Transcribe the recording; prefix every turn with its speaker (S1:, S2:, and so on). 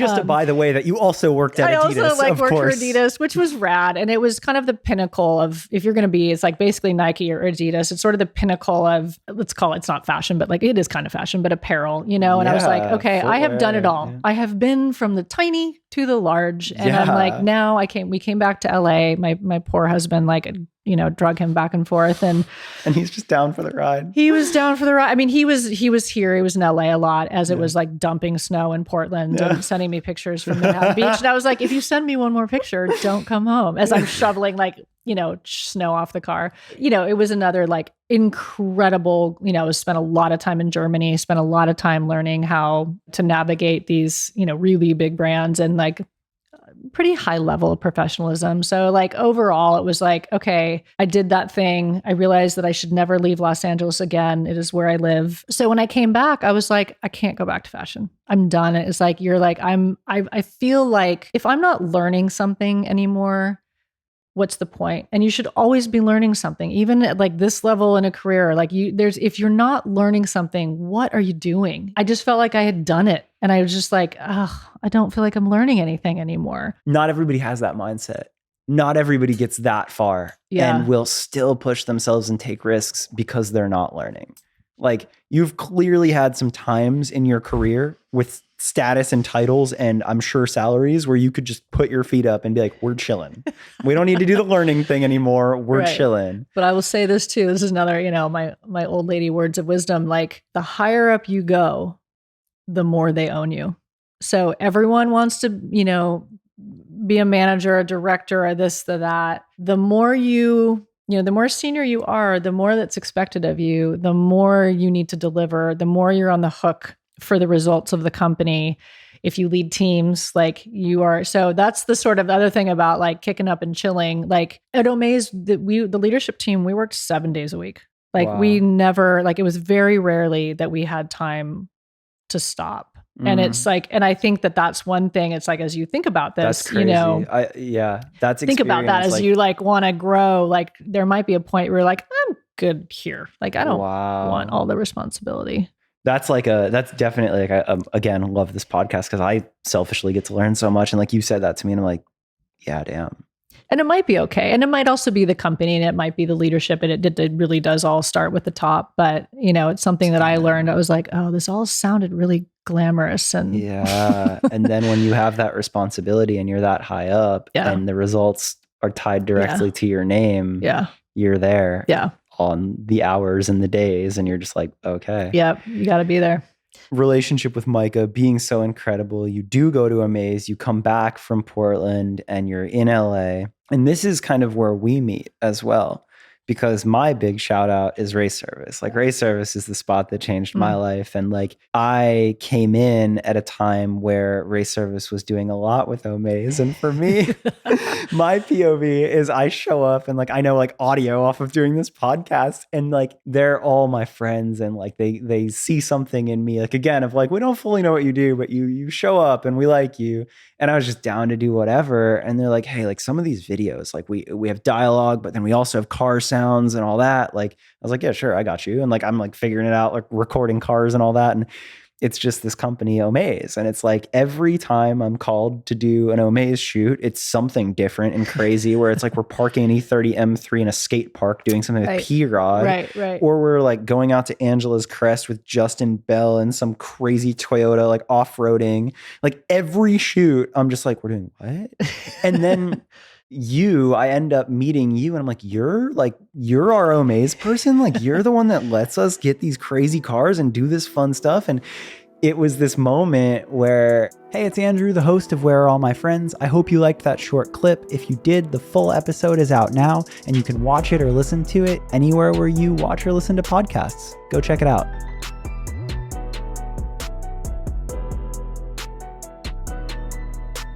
S1: Just by the way that you also worked at Adidas,
S2: I also worked
S1: course.
S2: for Adidas, which was rad. And it was kind of the pinnacle of, if you're going to be, it's like basically Nike or Adidas. It's sort of the pinnacle of, let's call it, it's not fashion, but like it is kind of fashion, but apparel, And I was like, okay, footwear, I have done it all. Yeah. I have been from the tiny to the large. And I'm like, now we came back to LA. My poor husband, drug him back and forth. And
S1: he's just down for the ride.
S2: He was down for the ride. I mean, he was here. He was in LA a lot as it was like dumping snow in Portland and sending me pictures from Manhattan Beach. And I was like, if you send me one more picture, don't come home, as I'm shoveling snow off the car. It was another incredible, spent a lot of time in Germany, spent a lot of time learning how to navigate these, really big brands and pretty high level of professionalism. So overall, it was okay, I did that thing. I realized that I should never leave Los Angeles again. It is where I live. So when I came back, I was like, I can't go back to fashion. I'm done. It's I feel like if I'm not learning something anymore, what's the point? And you should always be learning something, even at this level in a career. If you're not learning something, what are you doing? I just felt like I had done it. And I was just I don't feel like I'm learning anything anymore.
S1: Not everybody has that mindset. Not everybody gets that far and will still push themselves and take risks because they're not learning. You've clearly had some times in your career with status and titles and I'm sure salaries where you could just put your feet up and be like, we're chilling. We don't need to do the learning thing anymore. We're chilling.
S2: But I will say this too. This is another, my old lady words of wisdom. The higher up you go, the more they own you. So everyone wants to, be a manager, a director, or this, or that. The more the more senior you are, the more that's expected of you, the more you need to deliver, the more you're on the hook for the results of the company. If you lead teams, you are. So that's the sort of other thing about kicking up and chilling. At Omaze, the leadership team, we worked 7 days a week.
S1: Wow.
S2: We never, it was very rarely that we had time to stop. And it's and I think that's one thing. It's as you think about this,
S1: that's crazy. That's
S2: think about that as you want to grow. There might be a point where you're I'm good here. I don't want all the responsibility.
S1: That's that's definitely again, love this podcast because I selfishly get to learn so much. And you said that to me and I'm like, yeah, damn.
S2: And it might be okay. And it might also be the company and it might be the leadership. And it really does all start with the top. But, it's something that I learned. I was this all sounded really glamorous. And
S1: and then when you have that responsibility and you're that high up and the results are tied directly to your name, you're there on the hours and the days. And you're just okay.
S2: Yep. You got to be there.
S1: Relationship with Micah being so incredible. You do go to Omaze, you come back from Portland and you're in LA. And this is kind of where we meet as well, because my big shout out is Race Service. Race Service is the spot that changed my life. And I came in at a time where Race Service was doing a lot with Omaze. And for me, my POV is I show up and I know audio off of doing this podcast and they're all my friends and they see something in me again of we don't fully know what you do, but you show up and we like you. And I was just down to do whatever. And they're hey, some of these videos, we have dialogue, but then we also have car sounds and all that. I was yeah, sure, I got you. And I'm figuring it out, recording cars and all that. And it's just this company, Omaze. And it's every time I'm called to do an Omaze shoot, it's something different and crazy where it's we're parking an E30 M3 in a skate park doing something with P-Rod.
S2: Right.
S1: Or we're going out to Angela's Crest with Justin Bell and some crazy Toyota, off-roading. Every shoot, I'm just we're doing what? And then I end up meeting you and I'm you're our Omaze person. You're the one that lets us get these crazy cars and do this fun stuff. And it was this moment where, hey, it's Andrew, the host of Where Are All My Friends? I hope you liked that short clip. If you did, the full episode is out now and you can watch it or listen to it anywhere where you watch or listen to podcasts. Go check it out.